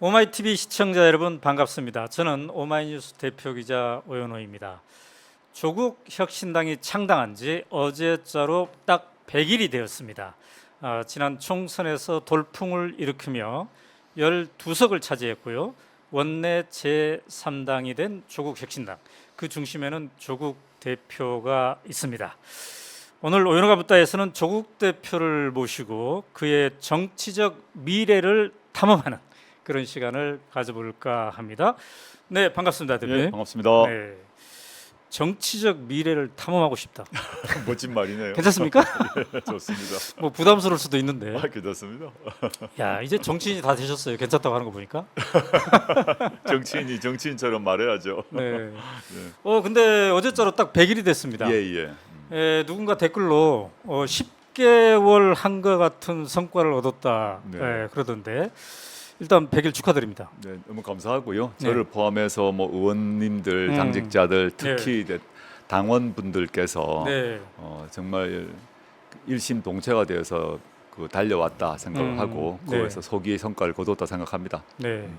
오마이TV 시청자 여러분 반갑습니다. 저는 오마이뉴스 대표기자 오연호입니다. 조국 혁신당이 창당한 지 어제자로 딱 100일이 되었습니다. 지난 총선에서 돌풍을 일으키며 12석을 차지했고요. 원내 제3당이 된 조국 혁신당, 그 중심에는 조국 대표가 있습니다. 오늘 오연호가 묻다에서는 조국 대표를 모시고 그의 정치적 미래를 탐험하는 그런 시간을 가져볼까 합니다. 네, 반갑습니다, 대표님. 네, 반갑습니다. 네, 정치적 미래를 탐험하고 싶다. 멋진 말이네요. 괜찮습니까? 예, 좋습니다. 뭐 부담스러울 수도 있는데. 괜찮습니다. 야, 이제 정치인이 다 되셨어요. 괜찮다고 하는 거 보니까. 정치인이 정치인처럼 말해야죠. 네. 근데 어제자로 딱 100일이 됐습니다. 예. 누군가 댓글로 10개월 한 것 같은 성과를 얻었다. 네. 그러던데. 일단 100일 축하드립니다. 네, 너무 감사하고요. 네. 저를 포함해서 뭐 의원님들, 당직자들, 특히 당원분들께서 네. 정말 일심동체가 되어서 달려왔다 생각을 하고 네. 거기서 소기의 성과를 거뒀다 생각합니다. 네.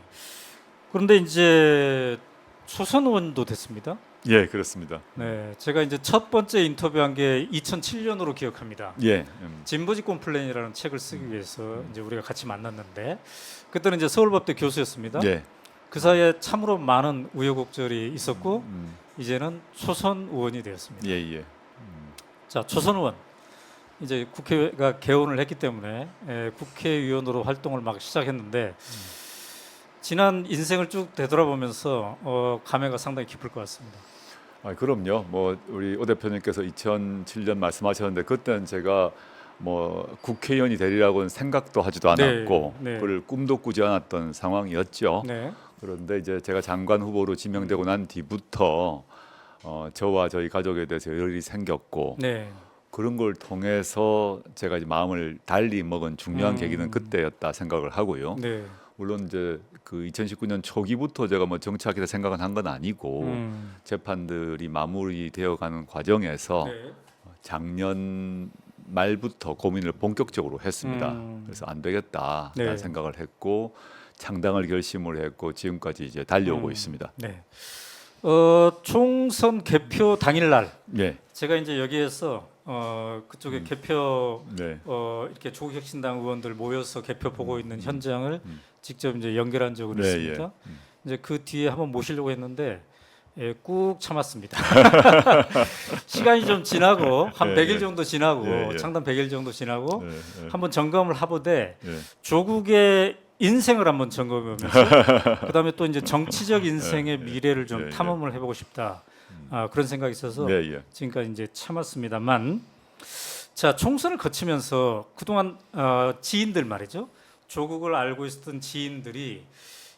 그런데 이제 초선 의원도 됐습니다. 예, 그렇습니다. 네, 제가 이제 첫 번째 인터뷰한 게 2007년으로 기억합니다. 예, 진보집권 플랜이라는 책을 쓰기 위해서 이제 우리가 같이 만났는데 그때는 이제 서울법대 교수였습니다. 예, 그 사이에 참으로 많은 우여곡절이 있었고 이제는 초선 의원이 되었습니다. 예. 자, 초선 의원 이제 국회가 개원을 했기 때문에 국회의원으로 활동을 막 시작했는데 지난 인생을 쭉 되돌아보면서 감회가 상당히 깊을 것 같습니다. 그럼요. 뭐 우리 오 대표님께서 2007년 말씀하셨는데 그때는 제가 뭐 국회의원이 되리라고는 생각도 하지도 않았고 네. 그걸 꿈도 꾸지 않았던 상황이었죠. 네. 그런데 이제 제가 장관 후보로 지명되고 난 뒤부터 저와 저희 가족에 대해서 열이 생겼고 네. 그런 걸 통해서 제가 이제 마음을 달리 먹은 중요한 계기는 그때였다 생각을 하고요. 네. 물론 이제 그 2019년 초기부터 제가 뭐 정치하겠다 생각은 한 건 아니고 재판들이 마무리되어가는 과정에서 네. 작년 말부터 고민을 본격적으로 했습니다. 그래서 안 되겠다라는 네. 생각을 했고 창당을 결심을 했고 지금까지 이제 달려오고 있습니다. 네. 총선 개표 당일날 네, 제가 이제 여기에서 그쪽에 개표 네, 이렇게 조국혁신당 의원들 모여서 개표 보고 있는 현장을 직접 이제 연결한 적은 네, 있습니다. 이제 그 뒤에 한번 모시려고 했는데 꾹 참았습니다. 시간이 좀 지나고 한 네, 100일 정도 지나고 예. 창당 100일 정도 지나고 네, 한번 점검을 하보되 네. 조국의 인생을 한번 점검하면서 그다음에 또 이제 정치적 인생의 미래를 좀 탐험을 해보고 싶다. 그런 생각이 있어서 네. 지금까지 이제 참았습니다만, 자, 총선을 거치면서 그동안 지인들 말이죠. 조국을 알고 있었던 지인들이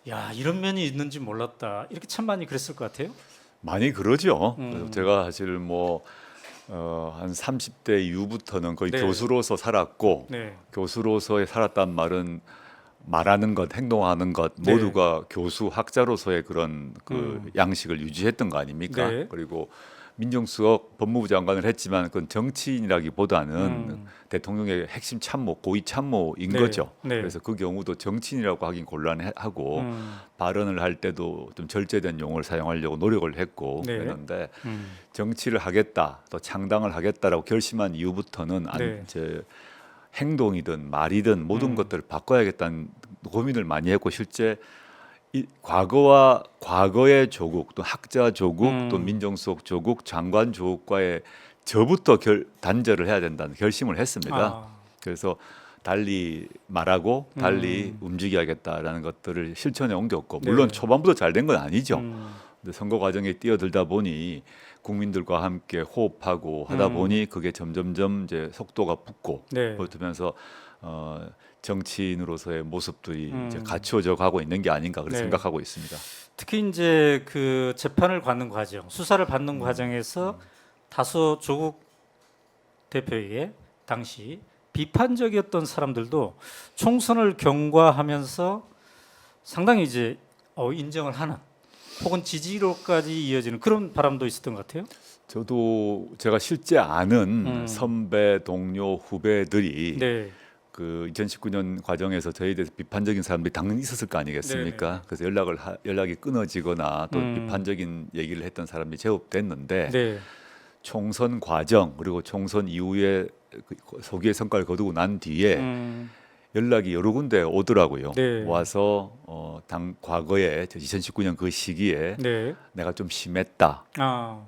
야, 이런 면이 있는지 몰랐다. 이렇게 참 많이 그랬을 것 같아요. 많이 그러죠. 그래서 제가 사실 뭐 한 30대 이후부터는 거의 네. 교수로서 살았고 네. 교수로서의 살았단 말은 말하는 것, 행동하는 것 네. 모두가 교수 학자로서의 그런 그 양식을 유지했던 거 아닙니까? 네. 그리고 민정수석 법무부 장관을 했지만 그건 정치인이라기보다는 대통령의 핵심 참모, 고위 참모인 네. 거죠. 네. 그래서 그 경우도 정치인이라고 하긴 곤란하고 발언을 할 때도 좀 절제된 용어를 사용하려고 노력을 했고 네. 그랬는데 정치를 하겠다, 또 창당을 하겠다라고 결심한 이후부터는 네. 이제 행동이든 말이든 모든 것들을 바꿔야겠다는 고민을 많이 했고 실제 과거의 조국 또 학자 조국 또 민정수석 조국 장관 조국과의 저부터 단절을 해야 된다는 결심을 했습니다. 그래서 달리 말하고 달리 움직여야겠다라는 것들을 실천에 옮겼고 물론 네. 초반부터 잘 된 건 아니죠. 근데 선거 과정에 뛰어들다 보니 국민들과 함께 호흡하고 하다 보니 그게 점점점 이제 속도가 붙고 네. 붙으면서 정치인으로서의 모습들이 이제 갖추어져 가고 있는 게 아닌가 그렇게 네. 생각하고 있습니다. 특히 이제 그 재판을 받는 과정, 수사를 받는 과정에서 다소 조국 대표에게 당시 비판적이었던 사람들도 총선을 경과하면서 상당히 이제 인정을 하는 혹은 지지로까지 이어지는 그런 바람도 있었던 것 같아요. 저도 제가 실제 아는 선배, 동료, 후배들이 네. 그 2019년 과정에서 저희에 대해서 비판적인 사람들이 당연히 있었을 거 아니겠습니까? 네네. 그래서 연락이 끊어지거나 또 비판적인 얘기를 했던 사람이 제법 됐는데 네. 총선 과정 그리고 총선 이후에 그 소기의 성과를 거두고 난 뒤에 연락이 여러 군데 오더라고요. 네. 와서 당 과거에 2019년 그 시기에 네. 내가 좀 심했다, 아.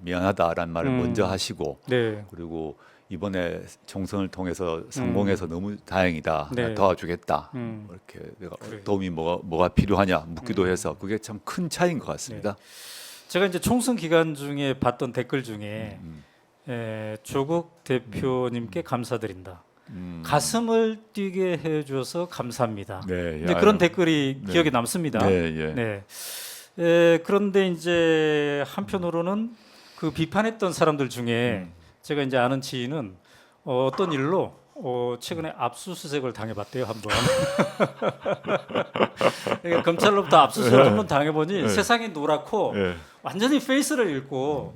미안하다라는 말을 먼저 하시고 네. 그리고 이번에 총선을 통해서 성공해서 너무 다행이다. 네. 나 도와주겠다. 이렇게 내가 도움이 뭐가 필요하냐 묻기도 해서 그게 참 큰 차이인 것 같습니다. 제가 이제 총선 기간 중에 봤던 댓글 중에 조국 대표님께 감사드린다. 가슴을 뛰게 해줘서 감사합니다. 네, 이제 그런 댓글이 기억에 남습니다. 네, 예. 네. 그런데 이제 한편으로는 그 비판했던 사람들 중에 제가 이제 아는 지인은 어떤 일로 최근에 압수수색을 당해봤대요 한번. 그러니까 검찰로부터 압수수색 한번 당해보니 세상이 노랗고 완전히 페이스를 잃고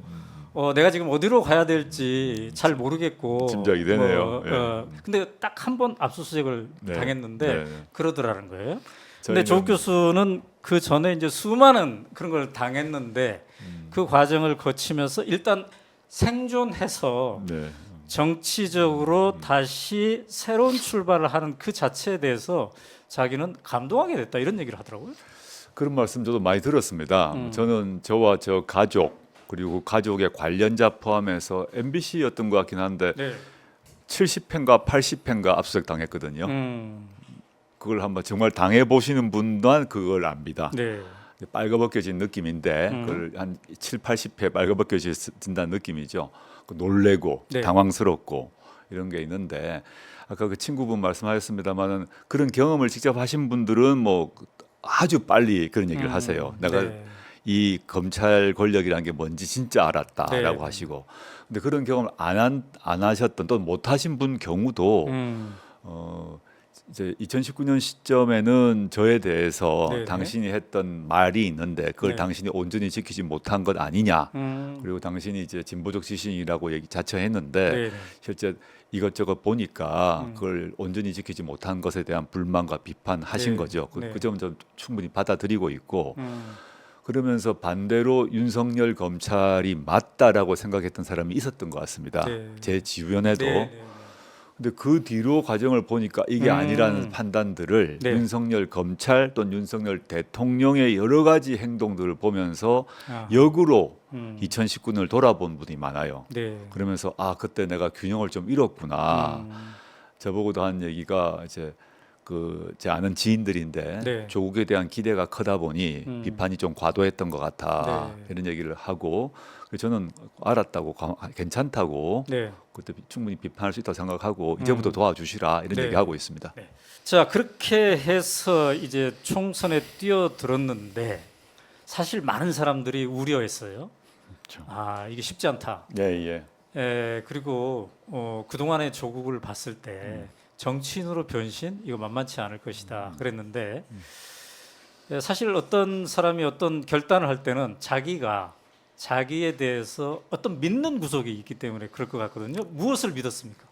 내가 지금 어디로 가야 될지 잘 모르겠고 짐작이 되네요. 근데 딱 한 번 압수수색을 당했는데 네. 그러더라는 거예요. 근데 저희는- 조국 교수는 그 전에 이제 수많은 그런 걸 당했는데 그 과정을 거치면서 일단 생존해서 네. 정치적으로 다시 새로운 출발을 하는 그 자체에 대해서 자기는 감동하게 됐다 이런 얘기를 하더라고요. 그런 말씀 저도 많이 들었습니다. 저는 저와 저 가족 그리고 가족의 관련자 포함해서 MBC였던 것 같긴 한데 네. 70회인가 80회인가 압수수색 당했거든요. 그걸 한번 정말 당해 보시는 분만 그걸 압니다. 네. 빨가벗겨진 느낌인데 그걸 한 7, 80회 빨가벗겨진다는 느낌이죠. 놀래고 네. 당황스럽고 이런 게 있는데 아까 그 친구분 말씀하셨습니다만은 그런 경험을 직접 하신 분들은 뭐 아주 빨리 그런 얘기를 하세요. 내가 네. 이 검찰 권력이라는 게 뭔지 진짜 알았다라고 네. 하시고 근데 그런 경험을 안 하셨던 또 못 하신 분 경우도 이제 2019년 시점에는 저에 대해서 네네. 당신이 했던 말이 있는데 그걸 네. 당신이 온전히 지키지 못한 것 아니냐. 음. 그리고 당신이 이제 진보적 지신이라고 얘기 자처했는데 네네. 실제 이것저것 보니까 그걸 온전히 지키지 못한 것에 대한 불만과 비판하신 네. 거죠. 네. 그 점은 좀 충분히 받아들이고 있고 그러면서 반대로 윤석열 검찰이 맞다라고 생각했던 사람이 있었던 것 같습니다. 네. 제 주변에도. 네. 근데 그 뒤로 과정을 보니까 이게 아니라는 판단들을 네. 윤석열 검찰 또는 윤석열 대통령의 여러 가지 행동들을 보면서 아. 역으로 2019년을 돌아본 분이 많아요. 네. 그러면서 아 그때 내가 균형을 좀 잃었구나. 저보고도 한 얘기가 이제 그 제 아는 지인들인데 네. 조국에 대한 기대가 크다 보니 비판이 좀 과도했던 것 같아 네. 이런 얘기를 하고 그래서 저는 알았다고 괜찮다고 네. 그때 충분히 비판할 수 있다고 생각하고 이제부터 도와주시라 이런 네. 얘기하고 있습니다. 네. 자 그렇게 해서 이제 총선에 뛰어들었는데 사실 많은 사람들이 우려했어요. 그렇죠. 아 이게 쉽지 않다. 예, 예. 그리고 그 동안의 조국을 봤을 때 정치인으로 변신 이거 만만치 않을 것이다 그랬는데 사실 어떤 사람이 어떤 결단을 할 때는 자기에 대해서 어떤 믿는 구석이 있기 때문에 그럴 것 같거든요. 무엇을 믿었습니까?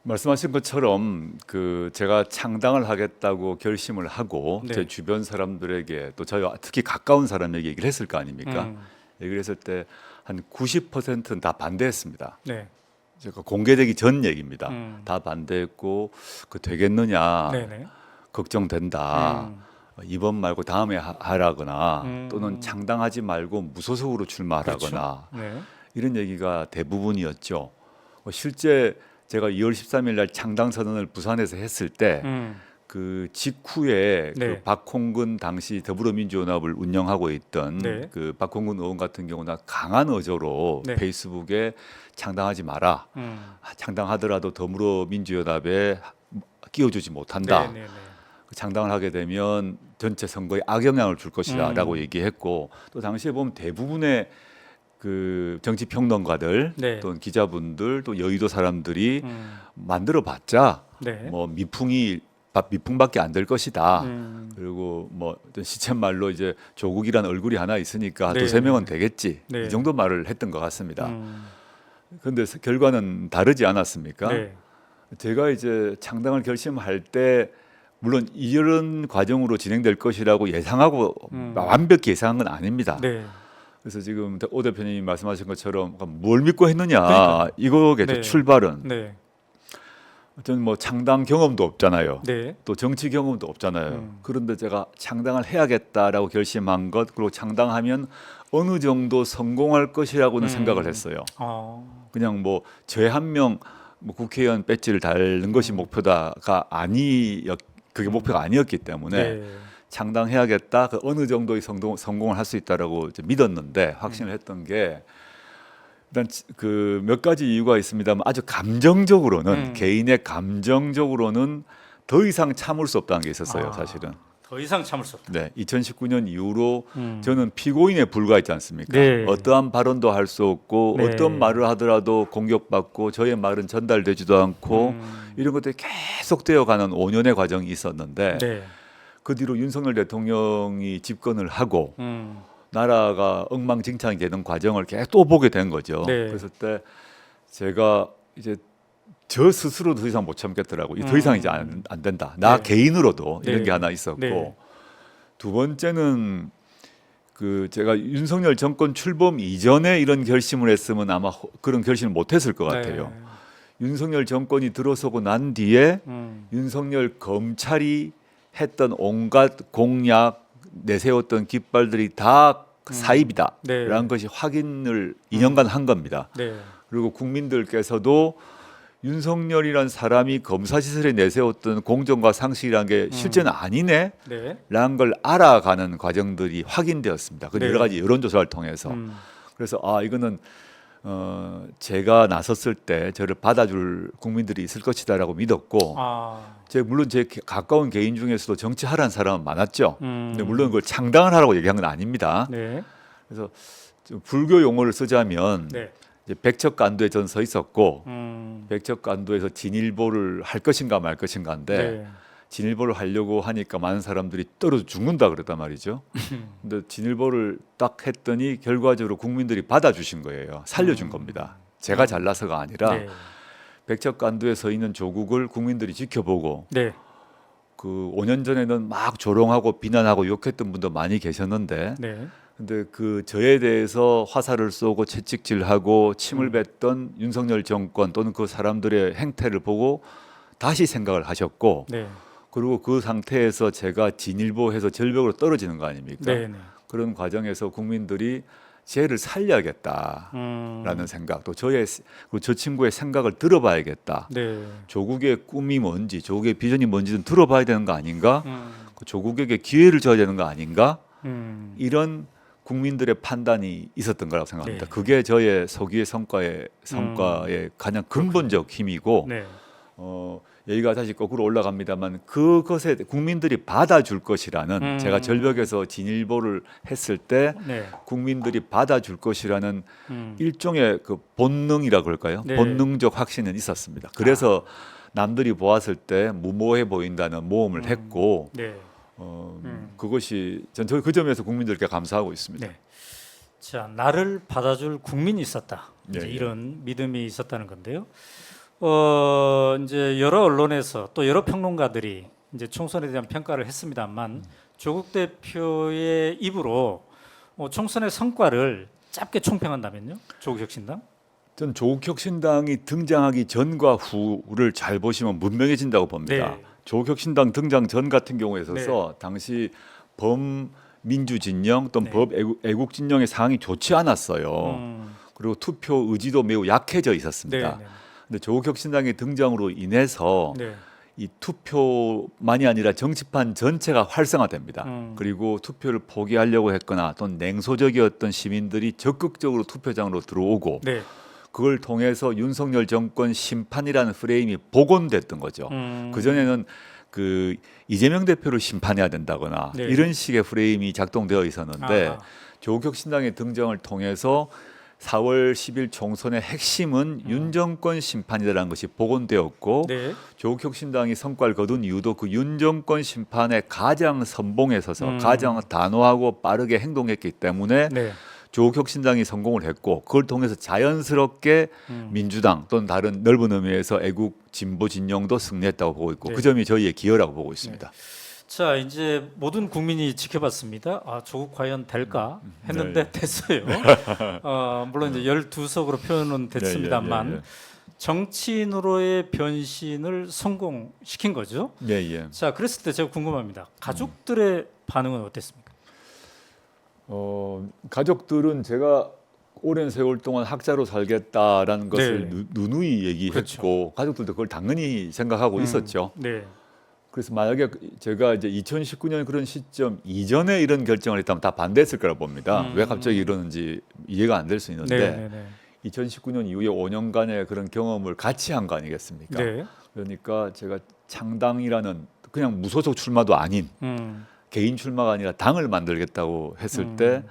말씀하신 것처럼 그 제가 창당을 하겠다고 결심을 하고 네. 제 주변 사람들에게 또 저희 특히 가까운 사람에게 얘기를 했을 거 아닙니까? 얘기를 했을 때 한 90%는 다 반대했습니다. 네. 제가 공개되기 전 얘기입니다. 음. 다 반대했고 그 되겠느냐 네네. 걱정된다. 이번 말고 다음에 하라거나 또는 창당하지 말고 무소속으로 출마하라거나 그렇죠. 네. 이런 얘기가 대부분이었죠. 실제 제가 2월 13일 날 창당 선언을 부산에서 했을 때 그 직후에 네. 그 박홍근 당시 더불어민주연합을 운영하고 있던 네. 그 박홍근 의원 같은 경우는 강한 어조로 네. 페이스북에 창당하지 마라. 창당하더라도 더불어민주연합에 끼워주지 못한다. 네네네. 창당을 하게 되면 전체 선거에 악영향을 줄 것이다라고 얘기했고 또 당시에 보면 대부분의 그 정치 평론가들 네. 또 기자분들 또 여의도 사람들이 만들어봤자 네. 뭐 미풍밖에 안 될 것이다. 음. 그리고 뭐 어떤 시쳇말로 이제 조국이란 얼굴이 하나 있으니까 네. 두세 명은 되겠지. 네. 이 정도 말을 했던 것 같습니다. 그런데 결과는 다르지 않았습니까? 네. 제가 이제 창당을 결심할 때 물론 이런 과정으로 진행될 것이라고 예상하고 완벽히 예상한 건 아닙니다. 네. 그래서 지금 오 대표님이 말씀하신 것처럼 뭘 믿고 했느냐 그러니까요. 이거겠죠. 네. 출발은 네. 저는 뭐 창당 경험도 없잖아요. 네. 또 정치 경험도 없잖아요. 그런데 제가 창당을 해야겠다라고 결심한 것 그리고 창당하면 어느 정도 성공할 것이라고는 생각을 했어요. 그냥 뭐 저 한 명 뭐 국회의원 배지를 달는 것이 목표다가 그게 목표가 아니었기 때문에 네. 창당해야겠다. 그 어느 정도의 성공을 할 수 있다라고 이제 믿었는데 확신을 했던 게 일단 그 몇 가지 이유가 있습니다만 아주 감정적으로는 개인의 감정적으로는 더 이상 참을 수 없다는 게 있었어요. 사실은. 더 이상 참을 수 없다. 네, 2019년 이후로 저는 피고인에 불과했지 않습니까? 네. 어떠한 발언도 할 수 없고 네. 어떤 말을 하더라도 공격받고 저의 말은 전달되지도 않고 이런 것들이 계속되어 가는 5년의 과정이 있었는데 네. 그 뒤로 윤석열 대통령이 집권을 하고 나라가 엉망진창이 되는 과정을 계속 또 보게 된 거죠. 네. 그랬을 때 제가 이제 저 스스로 더 이상 못 참겠더라고요. 더 이상 이제 안 된다. 나 네. 개인으로도 네. 이런 게 하나 있었고 네. 두 번째는 그 제가 윤석열 정권 출범 이전에 이런 결심을 했으면 아마 그런 결심을 못했을 것 같아요. 윤석열 정권이 들어서고 난 뒤에 윤석열 검찰이 했던 온갖 공약 내세웠던 깃발들이 다 사입이다라는 네. 것이 확인을 2년간 한 겁니다. 네. 그리고 국민들께서도 윤석열이란 사람이 검사시설에 내세웠던 공정과 상식이라는 게 실제는 아니네 네. 라는 걸 알아가는 과정들이 확인되었습니다. 그 네. 여러 가지 여론조사를 통해서. 그래서 이거는 제가 나섰을 때 저를 받아줄 국민들이 있을 것이다라고 믿었고 물론 제 가까운 개인 중에서도 정치하라는 사람은 많았죠. 근데 물론 그걸 창당을 하라고 얘기한 건 아닙니다. 네. 그래서 좀 불교 용어를 쓰자면 네. 이제 백척간두에 전 서 있었고 백척간두에서 진일보를 할 것인가 말 것인가인데 네. 진일보를 하려고 하니까 많은 사람들이 떨어져 죽는다 그랬단 말이죠. 근데 진일보를 딱 했더니 결과적으로 국민들이 받아주신 거예요. 살려준 겁니다. 제가 잘나서가 아니라 네. 백척간두에 서 있는 조국을 국민들이 지켜보고 네. 그 5년 전에는 막 조롱하고 비난하고 욕했던 분도 많이 계셨는데 네. 근데 그 저에 대해서 화살을 쏘고 채찍질하고 침을 뱉던 윤석열 정권 또는 그 사람들의 행태를 보고 다시 생각을 하셨고 네. 그리고 그 상태에서 제가 진일보해서 절벽으로 떨어지는 거 아닙니까? 네. 그런 과정에서 국민들이 쟤를 살려야겠다라는 생각 또 저 친구의 생각을 들어봐야겠다. 네. 조국의 꿈이 뭔지 조국의 비전이 뭔지는 들어봐야 되는 거 아닌가? 그 조국에게 기회를 줘야 되는 거 아닌가? 이런 국민들의 판단이 있었던 거라고 생각합니다. 네. 그게 저의 서기의 성과의 가장 근본적 힘이고 네. 여기가 다시 거꾸로 올라갑니다만 그것에 국민들이 받아줄 것이라는 제가 절벽에서 진일보를 했을 때 네. 국민들이 받아줄 것이라는 일종의 그 본능이라 그럴까요? 네. 본능적 확신은 있었습니다. 그래서 남들이 보았을 때 무모해 보인다는 모험을 했고 네. 그것이 전 그 점에서 국민들께 감사하고 있습니다. 네. 자, 나를 받아줄 국민이 있었다. 이제 네, 네. 이런 믿음이 있었다는 건데요. 이제 여러 언론에서 또 여러 평론가들이 이제 총선에 대한 평가를 했습니다만 조국 대표의 입으로 총선의 성과를 짧게 총평한다면요, 조국혁신당? 전 조국혁신당이 등장하기 전과 후를 잘 보시면 분명해진다고 봅니다. 네. 조국혁신당 등장 전 같은 경우에 있어서 당시 범민주 진영 또는 네. 범애국 진영의 상황이 좋지 않았어요. 그리고 투표 의지도 매우 약해져 있었습니다. 네. 근데 조국혁신당의 등장으로 인해서 네. 이 투표만이 아니라 정치판 전체가 활성화됩니다. 그리고 투표를 포기하려고 했거나 또는 냉소적이었던 시민들이 적극적으로 투표장으로 들어오고 네. 그걸 통해서 윤석열 정권 심판이라는 프레임이 복원됐던 거죠. 그전에는 그 이재명 대표를 심판해야 된다거나 네. 이런 식의 프레임이 작동되어 있었는데 아하. 조국혁신당의 등장을 통해서 4월 10일 총선의 핵심은 윤 정권 심판이라는 것이 복원되었고 네. 조국혁신당이 성과를 거둔 이유도 그 윤 정권 심판에 가장 선봉에 서서 가장 단호하고 빠르게 행동했기 때문에 네. 조국혁신당이 성공을 했고 그걸 통해서 자연스럽게 민주당 또는 다른 넓은 의미에서 애국 진보 진영도 승리했다고 보고 있고 네. 그 점이 저희의 기여라고 보고 있습니다. 자, 이제 모든 국민이 지켜봤습니다. 아, 조국 과연 될까 했는데 됐어요. 물론 이제 12석으로 표현은 됐습니다만 예. 정치인으로의 변신을 성공시킨 거죠. 예, 예. 자, 그랬을 때 제가 궁금합니다. 가족들의 반응은 어땠습니까? 가족들은 제가 오랜 세월 동안 학자로 살겠다라는 것을 네. 누누이 얘기했고 그렇죠. 가족들도 그걸 당연히 생각하고 있었죠. 네. 그래서 만약에 제가 이제 2019년 그런 시점 이전에 이런 결정을 했다면 다 반대했을 거라 봅니다. 왜 갑자기 이러는지 이해가 안 될 수 있는데 네. 2019년 이후에 5년간의 그런 경험을 같이 한 거 아니겠습니까? 네. 그러니까 제가 창당이라는 그냥 무소속 출마도 아닌 개인 출마가 아니라 당을 만들겠다고 했을 때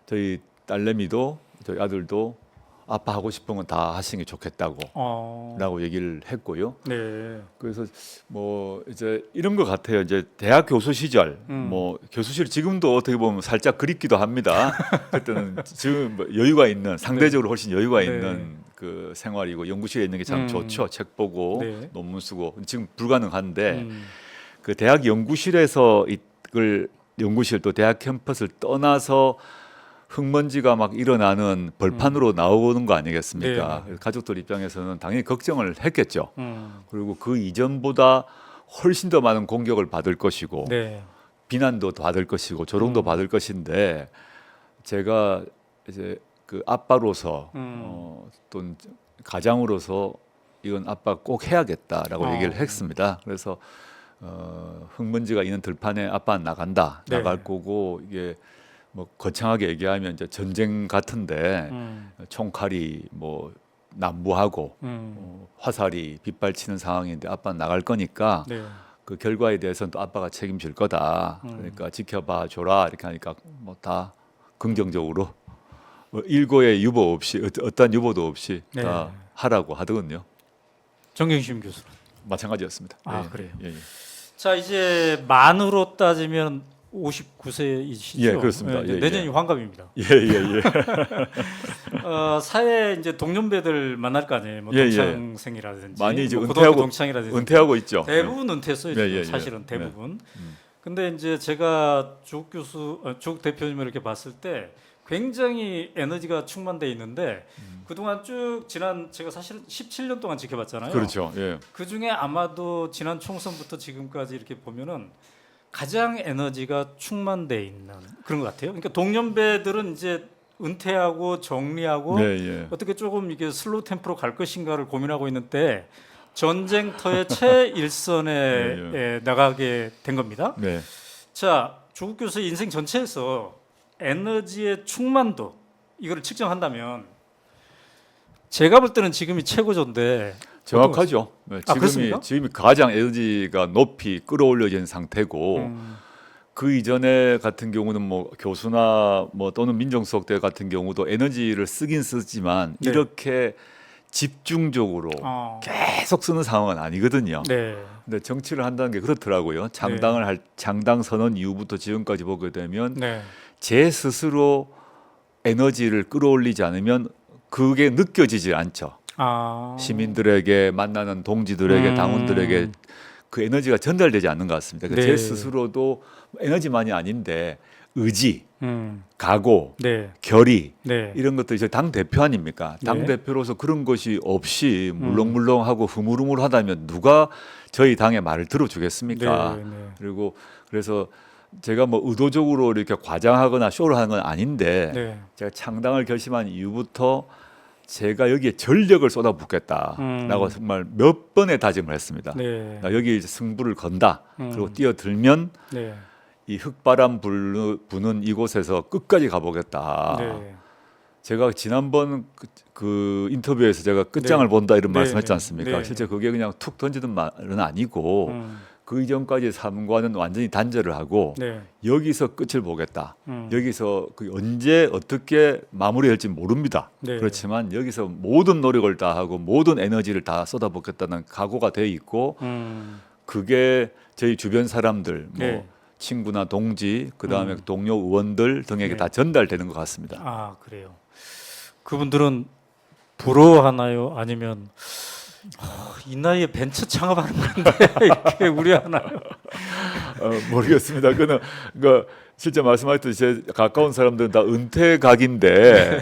저희 딸내미도 저희 아들도 아빠 하고 싶은 건 다 하시는 게 좋겠다고 라고 얘기를 했고요. 네. 그래서 뭐 이제 이런 것 같아요. 이제 대학 교수 시절 뭐 교수실 지금도 어떻게 보면 살짝 그립기도 합니다. 그때는 지금 뭐 여유가 있는 상대적으로 훨씬 여유가 네. 있는 그 생활이고 연구실에 있는 게 참 좋죠. 책 보고 네. 논문 쓰고 지금 불가능한데 그 대학 연구실에서 이걸 연구실 또 대학 캠퍼스를 떠나서 흙먼지가 막 일어나는 벌판으로 나오는 거 아니겠습니까? 네. 가족들 입장에서는 당연히 걱정을 했겠죠. 그리고 그 이전보다 훨씬 더 많은 공격을 받을 것이고 네. 비난도 받을 것이고 조롱도 받을 것인데 제가 이제 그 아빠로서 또는 가장으로서 이건 아빠 꼭 해야겠다라고 얘기를 했습니다. 그래서 흙먼지가 있는 들판에 아빠는 나간다, 네. 나갈 거고 이게 뭐 거창하게 얘기하면 이제 전쟁 같은데 총칼이 뭐 난무하고 화살이 빗발치는 상황인데 아빠는 나갈 거니까 네. 그 결과에 대해서는 또 아빠가 책임질 거다. 그러니까 지켜봐 줘라 이렇게 하니까 뭐 다 긍정적으로 뭐 일고의 유보 없이 어떠한 유보도 없이 네. 다 하라고 하더군요. 정경심 교수는. 마찬가지였습니다. 아, 예, 그래요? 예, 예. 자, 이제 만으로 따지면 59세이시죠? 예, 그렇습니다. 예, 내년이 환갑입니다. 예, 예. 사회 이제 동년배들 만날 거 아니에요. 뭐 예, 예. 동창생이라든지, 많이 이제 뭐 고등학교 은퇴하고- 동창이라든지 은퇴하고 있죠. 대부분 은퇴했어요. 예, 예, 예. 사실은 대부분. 근데 이제 제가 조국 대표님을 이렇게 봤을 때 굉장히 에너지가 충만돼 있는데 그동안 쭉 지난 제가 사실은 17년 동안 지켜봤잖아요. 그렇죠. 예. 그 중에 아마도 지난 총선부터 지금까지 이렇게 보면은 가장 에너지가 충만돼 있는 그런 것 같아요. 그러니까 동년배들은 이제 은퇴하고 정리하고 네, 예. 어떻게 조금 이게 슬로우 템포로 갈 것인가를 고민하고 있는데 전쟁터의 최일선에 예, 나가게 된 겁니다. 네. 자, 조국 교수의 인생 전체에서 에너지의 충만도 이거를 측정한다면 제가 볼 때는 지금이 최고조인데 정확하죠. 네, 그렇습니까? 지금이 가장 에너지가 높이 끌어올려진 상태고 그 이전에 같은 경우는 뭐 교수나 뭐 또는 민정수석대 같은 경우도 에너지를 쓰긴 쓰지만 네. 이렇게 집중적으로 계속 쓰는 상황은 아니거든요. 네. 근데 정치를 한다는 게 그렇더라고요. 창당 선언 이후부터 지금까지 보게 되면 네. 제 스스로 에너지를 끌어올리지 않으면 그게 느껴지지 않죠. 시민들에게 만나는 동지들에게 당원들에게 그 에너지가 전달되지 않는 것 같습니다. 네. 제 스스로도 에너지만이 아닌데 의지, 각오, 네. 결의 네. 이런 것들이 저희 당 대표 아닙니까? 당 네. 대표로서 그런 것이 없이 물렁물렁하고 흐물흐물하다면 누가 저희 당의 말을 들어주겠습니까? 네. 네. 그리고 그래서 제가 뭐 의도적으로 이렇게 과장하거나 쇼를 하는 건 아닌데 네. 제가 창당을 결심한 이후부터 제가 여기에 전력을 쏟아붓겠다라고 정말 몇 번의 다짐을 했습니다. 네. 나 여기 이제 승부를 건다. 그리고 뛰어들면 네. 이 흙바람 부는 이곳에서 끝까지 가보겠다. 네. 제가 지난번 그 인터뷰에서 제가 끝장을 네. 본다 이런 네, 말씀했지 네. 않습니까? 네. 실제 그게 그냥 툭 던지는 말은 아니고 그 이전까지 삶과는 완전히 단절을 하고 네. 여기서 끝을 보겠다. 여기서 그 언제 어떻게 마무리할지 모릅니다. 네. 그렇지만 여기서 모든 노력을 다하고 모든 에너지를 다 쏟아붓겠다는 각오가 돼 있고 그게 저희 주변 사람들 뭐 네. 친구나 동지, 그 다음에 동료 의원들 등에게 네. 다 전달되는 것 같습니다. 아, 그래요. 그분들은 부러워하나요? 아니면 이 나이에 벤처 창업하는 건데 이렇게 우려하나요? 모르겠습니다. 그 실제 말씀하셨듯이 제 가까운 사람들은 다 은퇴각인데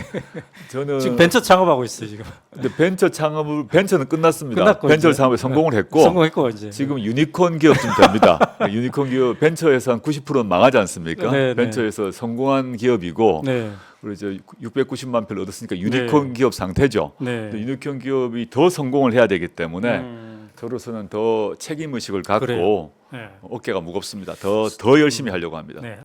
저는 지금 벤처 창업하고 있어요 지금. 근데 벤처는 끝났습니다. 끝났고 벤처 이제. 창업에 성공을 했고 성공했고 이제. 지금 유니콘 기업쯤 됩니다. 유니콘 기업 벤처에서 한 90%는 망하지 않습니까? 네, 네. 벤처에서 성공한 기업이고 네, 그리고 이제 690만 표를 얻었으니까 유니콘 기업 상태죠. 네. 근데 유니콘 기업이 더 성공을 해야 되기 때문에 저로서는 더 책임 의식을 갖고 그래요. 네. 어깨가 무겁습니다. 더 열심히 하려고 합니다. 네.